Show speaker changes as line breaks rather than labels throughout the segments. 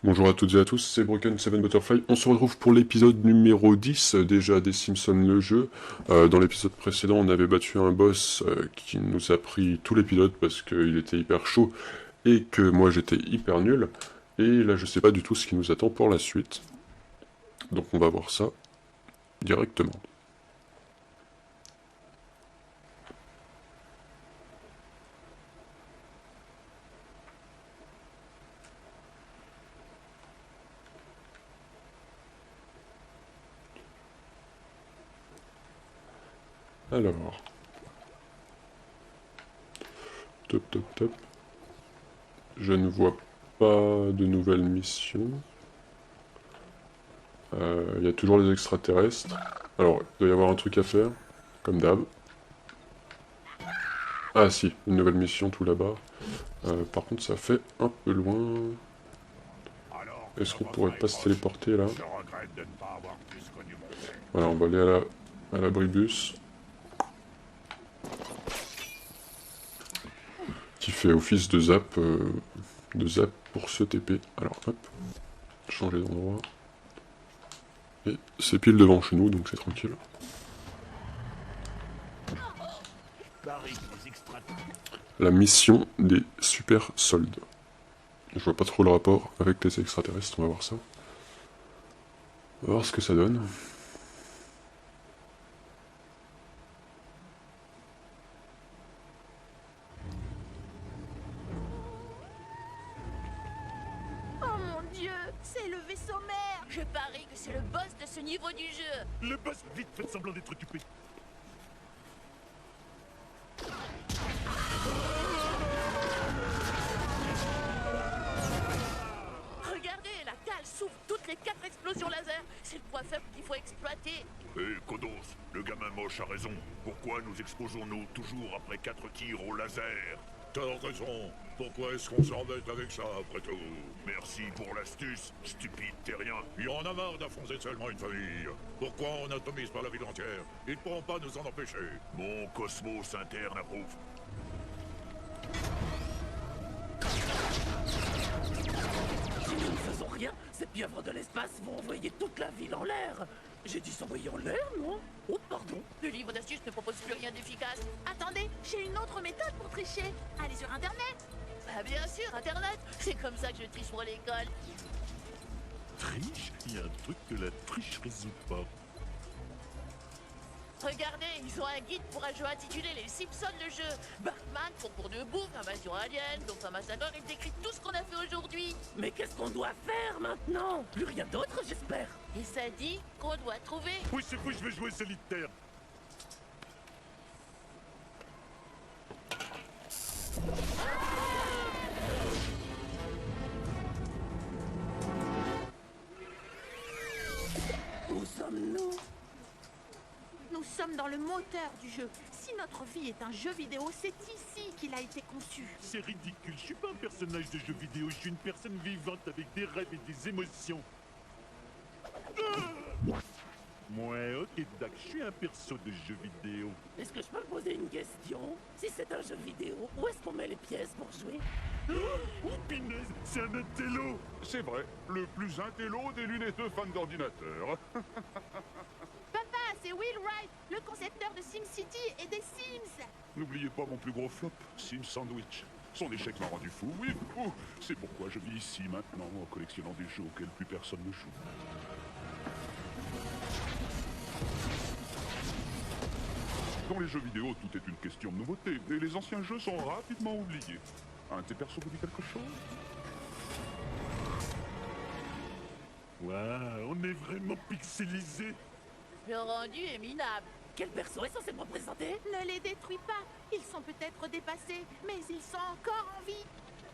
Bonjour à toutes et à tous, c'est Broken Seven Butterfly. On se retrouve pour l'épisode numéro 10, déjà des Simpsons le jeu. Dans l'épisode précédent, on avait battu un boss qui nous a pris tout l'épisode parce qu'il était hyper chaud et que moi j'étais hyper nul. Et là, je sais pas du tout ce qui nous attend pour la suite. Donc on va voir ça directement. Alors, top top top. Je ne vois pas de nouvelles missions. Il y a toujours les extraterrestres. Alors, il doit y avoir un truc à faire, comme d'hab. Ah si, une nouvelle mission tout là-bas. Par contre, ça fait un peu loin.
Alors que
Est-ce
la
qu'on
retraite
pourrait
est
pas se
proche,
téléporter là?
je regrette de ne pas avoir plus connu mon père.
Voilà, on va aller à l'abribus. Qui fait office de zap pour ce TP. Alors hop, changer d'endroit. Et c'est pile devant chez nous, donc c'est tranquille.
Paris, les extra...
La mission des super soldes. Je vois pas trop le rapport avec les extraterrestres, on va voir ça. On va voir ce que ça donne.
Oh mon dieu, c'est le vaisseau mère. Je parie que c'est le boss de ce niveau du jeu.
Le boss, vite, faites semblant d'être occupé.
Regardez, la cale souffle toutes les 4 explosions laser. C'est le point faible qu'il faut exploiter.
Hé, Kodos, le gamin moche a raison. Pourquoi nous exposons-nous toujours après 4 tirs au laser? T'as raison. Pourquoi est-ce qu'on s'embête avec ça, après tout? Merci pour l'astuce, stupide terrien. Il en a marre d'affronter seulement une famille. Pourquoi on atomise par la ville entière? Ils ne pourront pas nous en empêcher. Mon cosmos interne approuve.
Si nous ne faisons rien, ces pieuvres de l'espace vont envoyer toute la ville en l'air. J'ai dit s'envoyer en l'air, non? Oh, pardon.
Le livre d'astuces ne propose plus rien d'efficace. Attendez, j'ai une autre méthode pour tricher. Allez sur Internet. Bah bien sûr, Internet. C'est comme ça que je triche pour l'école.
Triche? Il y a un truc que la triche résout pas.
Regardez, ils ont un guide pour un jeu intitulé Les Simpsons le jeu. Batman, concours de bouffe, invasion alien, donc un massacre, il décrit tout ce qu'on a fait aujourd'hui.
Mais qu'est-ce qu'on doit faire maintenant? Plus rien d'autre, j'espère.
Et ça dit qu'on doit trouver.
Oui, c'est fou, je vais jouer solitaire.
Où sommes-nous?
Nous sommes dans le moteur du jeu. Si notre vie est un jeu vidéo, c'est ici qu'il a été conçu.
C'est ridicule, je suis pas un personnage de jeu vidéo, je suis une personne vivante avec des rêves et des émotions. Ouais, ok, Doc, je suis un perso de jeu vidéo.
Est-ce que je peux poser une question? Si c'est un jeu vidéo, où est-ce qu'on met les pièces pour jouer?
Oh, pinaise, c'est un intello. C'est vrai, le plus intello des lunetteux fans d'ordinateur.
Papa, c'est Will Wright, le concepteur de SimCity et des Sims.
N'oubliez pas mon plus gros flop, Sim Sandwich. Son échec m'a rendu fou, oui, fou. C'est pourquoi je vis ici maintenant, en collectionnant des jeux auxquels plus personne ne joue. Dans les jeux vidéo, tout est une question de nouveauté, et les anciens jeux sont rapidement oubliés. Un de tes persos vous dit quelque chose? Waouh, on est vraiment pixelisé.
Le rendu est minable.
Quel perso est censé me représenter?
Ne les détruis pas. Ils sont peut-être dépassés, mais ils sont encore en vie.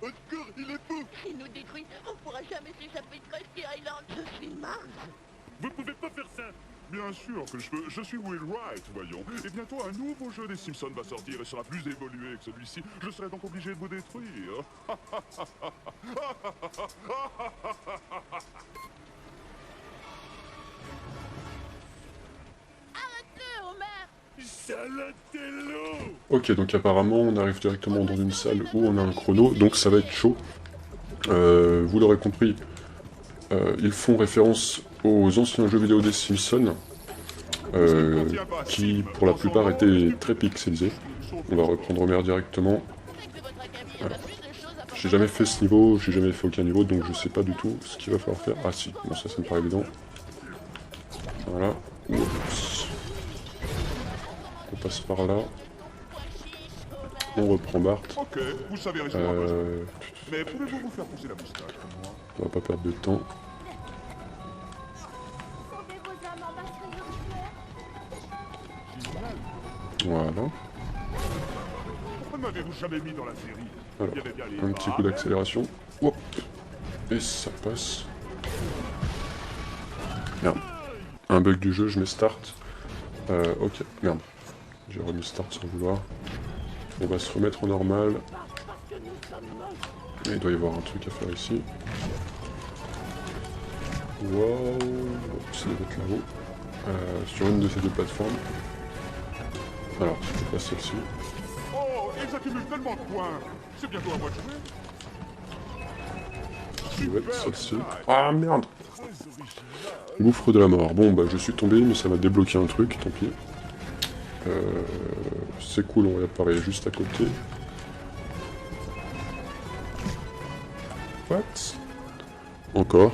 Encore, il est beau.
Ils nous détruisent. On pourra jamais s'échapper de Krusty Island.
Une marque?
Vous pouvez pas faire ça. Bien sûr que je peux. Je suis Will Wright, voyons. Et bientôt, un nouveau jeu des Simpsons va sortir et sera plus évolué que celui-ci. Je serai donc obligé de vous détruire.
Arrête-le, Homer.
Salatello.
Ok, donc apparemment on arrive directement dans une salle où on a un chrono, donc ça va être chaud. Vous l'aurez compris, ils font référence aux anciens jeux vidéo des Simpsons, qui pour la plupart étaient très pixelisés. On va reprendre Homer directement.
Avec votre acabit, il y a pas plus de choses à
J'ai jamais fait ce niveau, j'ai jamais fait aucun niveau, donc je sais pas du tout ce qu'il va falloir faire. Ah si, bon ça me paraît évident. Voilà. Oups. On passe par là. On reprend Bart.
Ok, vous savez résoudre un besoin. Mais pouvez-vous vous faire pousser la moustache comme moi?
On va pas perdre de temps.
Sauvez vos âmes, ambassadeurs joueurs.
Voilà.
Pourquoi ne m'avez-vous jamais mis dans la série?
Alors,
Il y avait bien les
un petit coup d'accélération. Hop. Et ça passe. Merde. Un bug du jeu, je mets start. Ok, merde. J'ai remis start sans vouloir. On va se remettre au normal. Et il doit y avoir un truc à faire ici. Waouh. Ça doit être là-haut. Sur une de ces deux plateformes. Alors, c'était pas celle-ci.
Oh, ils accumulent tellement de points. C'est bientôt à moi de jouer.
Ouais, celle-ci. Ah merde! Gouffre de la mort. Bon bah je suis tombé mais ça m'a débloqué un truc, tant pis. C'est cool, on réapparaît juste à côté. What? Encore.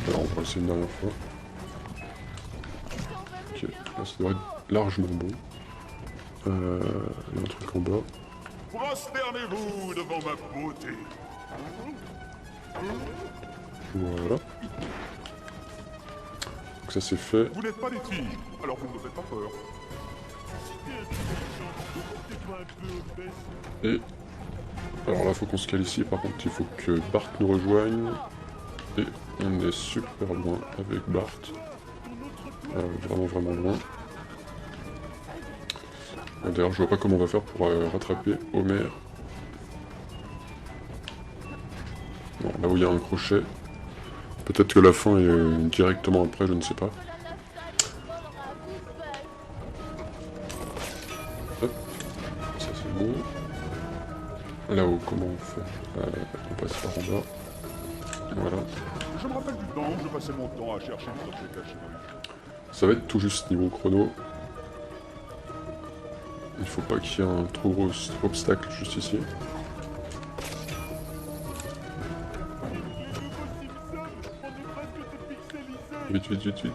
Alors on va essayer une dernière fois. Ok, là ça devrait être largement bon. Il y a un truc en bas.
Prosternez-vous devant ma beauté.
Voilà. Donc ça c'est fait.
Vous n'êtes pas des filles, alors vous ne me faites pas peur.
Et alors là faut qu'on se cale ici, par contre il faut que Bart nous rejoigne. Et on est super loin avec Bart. Vraiment loin. D'ailleurs je vois pas comment on va faire pour rattraper Homer. Bon, là où il y a un crochet. Peut-être que la fin est directement après, je ne sais pas. Hop, ça c'est bon. Là-haut, comment on fait? On passe par en bas. Voilà.
Je me rappelle du temps où je passais mon temps à chercher des objets cachés dans les jeux.
Ça va être tout juste niveau chrono. Il faut pas qu'il y ait un trop gros obstacle juste ici. Vite.
Et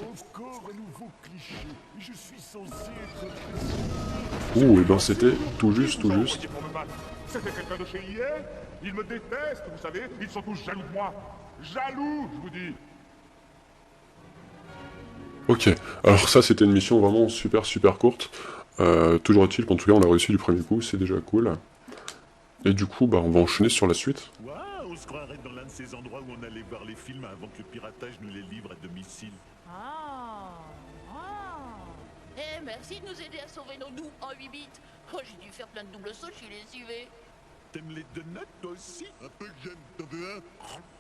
encore un nouveau cliché. Je suis censé être...
Ouh, et ben c'était tout juste.
C'était quelqu'un de chez hier. Ils me détestent, vous savez. Ils sont tous jaloux de moi. Jaloux, je vous dis.
Ok, alors ça c'était une mission vraiment super courte. Toujours est-il qu'en tout cas on a réussi du premier coup, c'est déjà cool. Et du coup, bah on va enchaîner sur la suite.
Waouh, on se croirait dans l'un de ces endroits où on allait voir les films avant que le piratage nous les livre à domicile.
Eh, merci de nous aider à sauver nos nous en 8 bits. Oh, j'ai dû faire plein de doubles sauts, je suis lessivé.
T'aimes les donuts toi aussi? Un peu que j'aime, t'en veux un?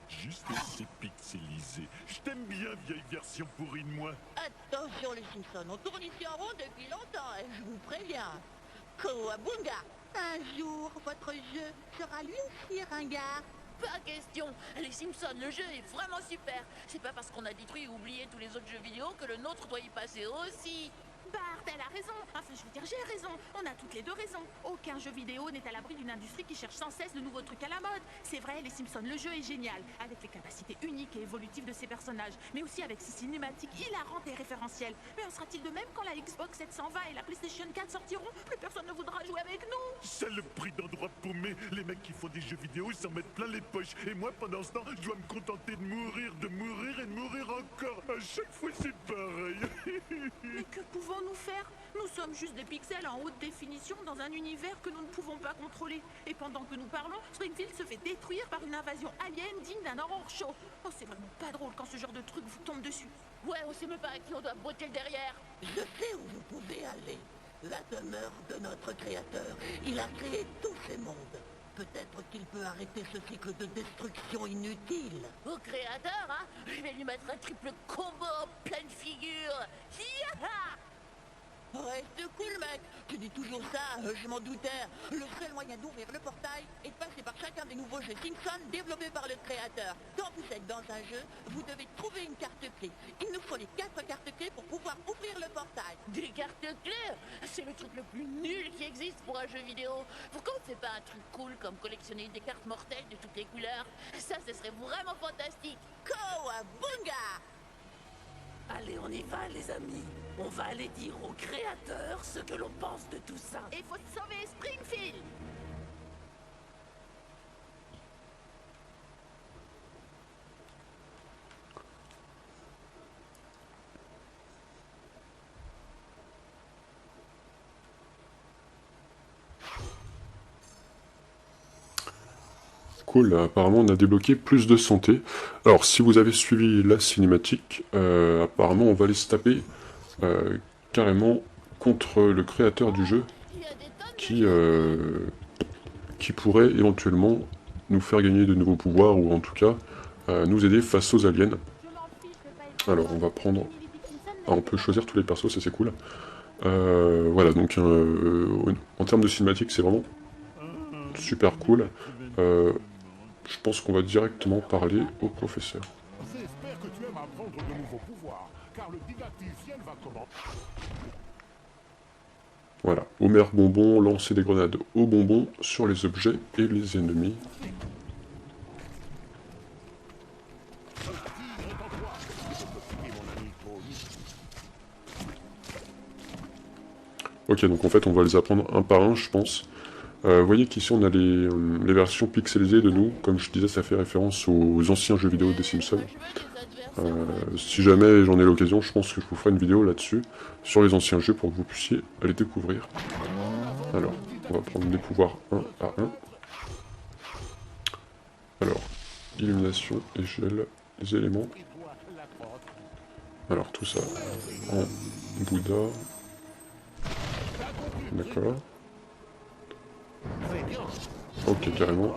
Juste assez pixelisé. Je t'aime bien, vieille version pourrie de moi.
Attention les Simpsons, on tourne ici en rond depuis longtemps, et je vous préviens. Kawabunga. Un jour, votre jeu sera lui aussi ringard. Pas question. Les Simpsons, le jeu est vraiment super. C'est pas parce qu'on a détruit et oublié tous les autres jeux vidéo que le nôtre doit y passer aussi.
Bart, elle a raison. Enfin, je veux dire, j'ai raison. On a toutes les deux raison. Aucun jeu vidéo n'est à l'abri d'une industrie qui cherche sans cesse le nouveau truc à la mode. C'est vrai, les Simpsons, le jeu est génial, avec les capacités uniques et évolutives de ses personnages, mais aussi avec ses cinématiques hilarantes et référentielles. Mais en sera-t-il de même quand la Xbox 720 et la PlayStation 4 sortiront? Plus personne ne voudra jouer avec nous.
C'est le prix d'endroit paumé. Les mecs qui font des jeux vidéo s'en mettent plein les poches. Et moi, pendant ce temps, je dois me contenter de mourir et de mourir encore. À chaque fois, c'est pareil.
Mais que pouvons-nous faire? Nous sommes juste des pixels en haute définition dans un univers que nous ne pouvons pas contrôler. Et pendant que nous parlons, Springfield se fait détruire par une invasion alien digne d'un horror show. Oh, c'est vraiment pas drôle quand ce genre de truc vous tombe dessus.
Ouais, on sait même pas à qui on doit botter le derrière.
Je sais où vous pouvez aller. La demeure de notre créateur. Il a créé tous ces mondes. Peut-être qu'il peut arrêter ce cycle de destruction inutile.
Au créateur, hein, je vais lui mettre un triple combo en pleine figure. Hiha! Reste cool, mec. Tu dis toujours ça, je m'en doutais. Le seul moyen d'ouvrir le portail est de passer par chacun des nouveaux jeux Simpson développés par le créateur. Quand vous êtes dans un jeu, vous devez trouver une carte clé. Il nous faut les 4 cartes clés pour pouvoir ouvrir le portail.
Des cartes clés? C'est le truc le plus nul qui existe pour un jeu vidéo. Pourquoi on fait pas un truc cool comme collectionner des cartes mortelles de toutes les couleurs? Ça, ce serait vraiment fantastique.
Cowabunga!
Allez, on y va, les amis. On va aller dire au créateur ce que l'on pense de tout ça.
Et faut sauver Springfield.
Cool, apparemment on a débloqué plus de santé. Alors si vous avez suivi la cinématique, apparemment on va aller se taper carrément contre le créateur du jeu
Il y a des
qui pourrait éventuellement nous faire gagner de nouveaux pouvoirs ou en tout cas nous aider face aux aliens. Alors on va prendre... Ah, on peut choisir tous les persos, ça c'est cool. Voilà, donc en termes de cinématique c'est vraiment super cool. Je pense qu'on va directement parler au professeur.
J'espère que tu aimes apprendre de nouveaux pouvoirs, car le didacticiel va commencer.
Voilà, Homer Bonbon, lancer des grenades aux bonbons sur les objets et les ennemis. Ok, donc en fait on va les apprendre un par un, je pense. Vous voyez qu'ici on a les versions pixelisées de nous, comme je disais ça fait référence aux anciens jeux vidéo des Simpsons. Si jamais j'en ai l'occasion, je pense que je vous ferai une vidéo là-dessus, sur les anciens jeux pour que vous puissiez les découvrir. Alors, on va prendre les pouvoirs un à un. Alors, illumination, échelle, les éléments. Alors tout ça en Bouddha. D'accord. Ok, carrément.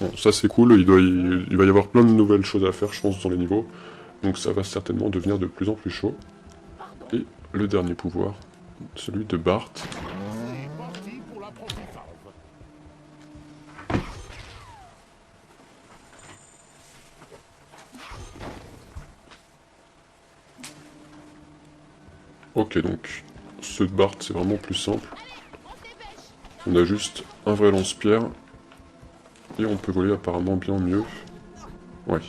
Bon, ça c'est cool, il va y avoir plein de nouvelles choses à faire, je pense, dans les niveaux. Donc ça va certainement devenir de plus en plus chaud. Et le dernier pouvoir, celui de Bart. Ok, donc ceux de Bart c'est vraiment plus simple. On a juste un vrai lance-pierre. Et on peut voler apparemment bien mieux. Ouais,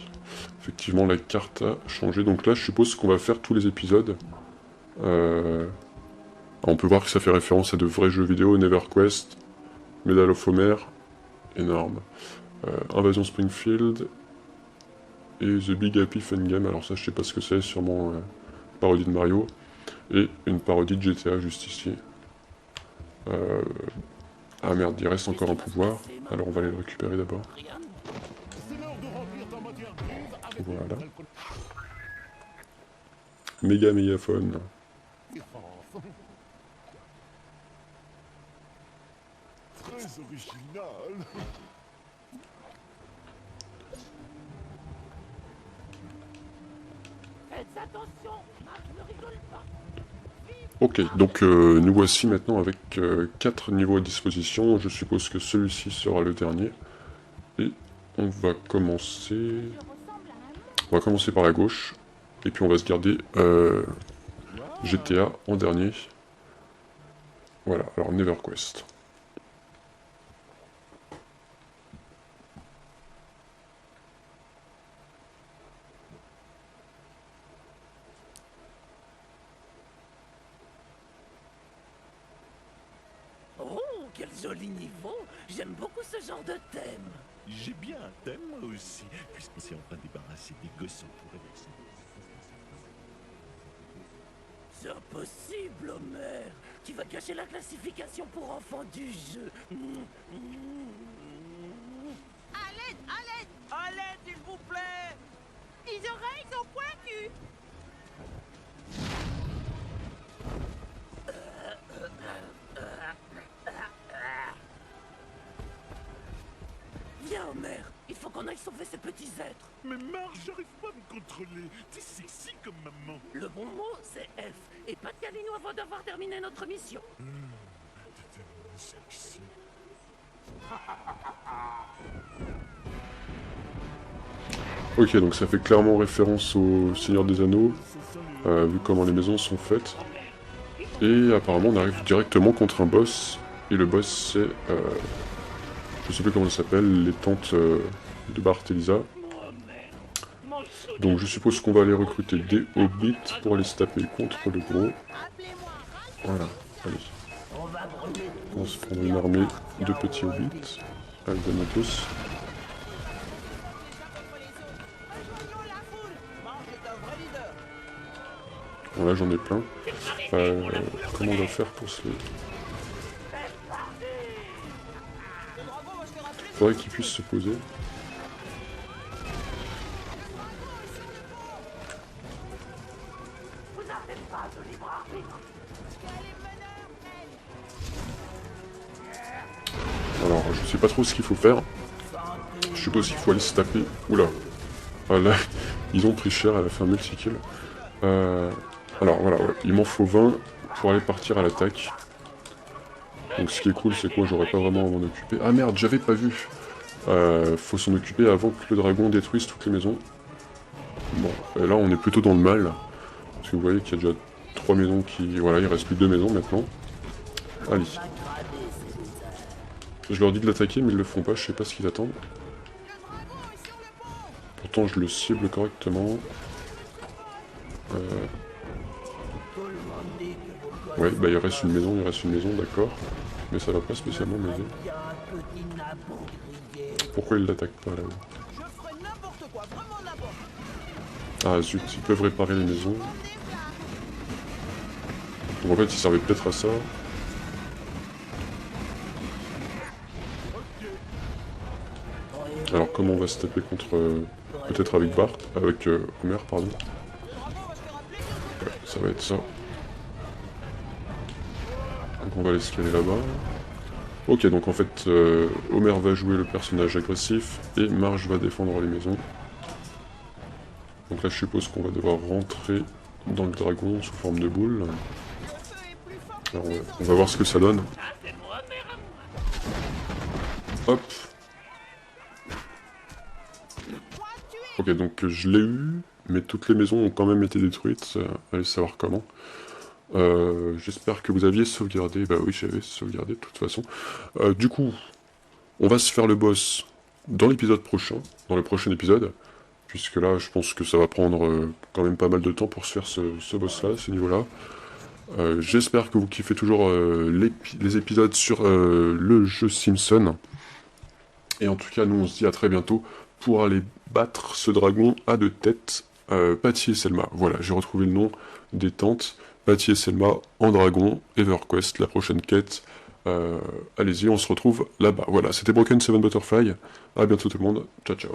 effectivement la carte a changé. Donc là je suppose qu'on va faire tous les épisodes. On peut voir que ça fait référence à de vrais jeux vidéo, NeverQuest, Medal of Homer, énorme. Invasion Springfield et The Big Happy Fun Game. Alors ça je sais pas ce que c'est, sûrement parodie de Mario. Et une parodie de GTA juste ici. Ah merde, il reste encore un pouvoir. Alors on va aller le récupérer d'abord. Voilà. Méga mégaphone.
Très original.
Faites attention, Max ne rigole pas.
Ok, donc nous voici maintenant avec 4 niveaux à disposition. Je suppose que celui-ci sera le dernier. Et on va commencer par la gauche. Et puis on va se garder GTA en dernier. Voilà, alors NeverQuest.
Oh, quel joli niveau. J'aime beaucoup ce genre de thème.
J'ai bien un thème, moi aussi, puisqu'on s'est enfin débarrassé des gosses pour élection.
C'est impossible, Homer. Tu vas cacher la classification pour enfants du jeu.
À l'aide, à l'aide, à l'aide, s'il vous plaît. Les oreilles sont pointues.
Viens, Homer. Il faut qu'on aille sauver ces petits êtres.
Mais Marge, j'arrive pas à me contrôler. T'es sexy comme maman.
Le bon mot, c'est F. Et pas de câlino avant d'avoir terminé notre mission.
T'es tellement sexy.
Ok, donc ça fait clairement référence au Seigneur des Anneaux, vu comment les maisons sont faites. Et apparemment on arrive directement contre un boss, et le boss c'est, je sais plus comment ça s'appelle, les tantes de Bart et Lisa. Donc je suppose qu'on va aller recruter des hobbits pour aller se taper contre le gros. Voilà, allez. On va se prendre une armée de petits hobbits, avec des matos. Bon là j'en ai plein. Comment on va faire pour se... Faudrait qu'ils puissent se poser. Alors je sais pas trop ce qu'il faut faire. Je suppose qu'il faut aller se taper. Oula. Ah, là, ils ont pris cher, elle a fait un multi-kill. Alors voilà, ouais. Il m'en faut 20 pour aller partir à l'attaque. Donc ce qui est cool, c'est que moi j'aurais pas vraiment à m'en occuper. Ah merde, j'avais pas vu. Faut s'en occuper avant que le dragon détruise toutes les maisons. Bon, et là on est plutôt dans le mal. Parce que vous voyez qu'il y a déjà 3 maisons qui... Voilà, il reste plus que 2 maisons maintenant. Allez. Je leur dis de l'attaquer, mais ils le font pas, je sais pas ce qu'ils attendent. Pourtant je le cible correctement. Ouais, bah il reste une maison, d'accord. Mais ça va pas spécialement m'aider. Pourquoi ils l'attaquent pas là-haut? Ah zut, ils peuvent réparer les maisons. Donc en fait ils servaient peut-être à ça. Alors comment on va se taper contre... peut-être avec Bart, avec Homer, pardon. Ouais, ça va être ça. Donc on va l'escaler là-bas. Ok, donc en fait, Homer va jouer le personnage agressif et Marge va défendre les maisons. Donc là je suppose qu'on va devoir rentrer dans le dragon sous forme de boule. Alors on va voir ce que ça donne. Hop. Ok, donc je l'ai eu, mais toutes les maisons ont quand même été détruites. Allez savoir comment. J'espère que vous aviez sauvegardé. Bah oui, j'avais sauvegardé de toute façon. Du coup, on va se faire le boss dans l'épisode prochain, dans le prochain épisode. Puisque là, je pense que ça va prendre quand même pas mal de temps pour se faire ce boss-là, ce niveau-là. J'espère que vous kiffez toujours les épisodes sur le jeu Simpson. Et en tout cas, nous on se dit à très bientôt pour aller battre ce dragon à 2 têtes. Patty et Selma, voilà, j'ai retrouvé le nom des tantes. Patty et Selma en dragon, EverQuest, la prochaine quête. Allez-y, on se retrouve là-bas. Voilà, c'était Broken 7 Butterfly. À bientôt tout le monde. Ciao, ciao.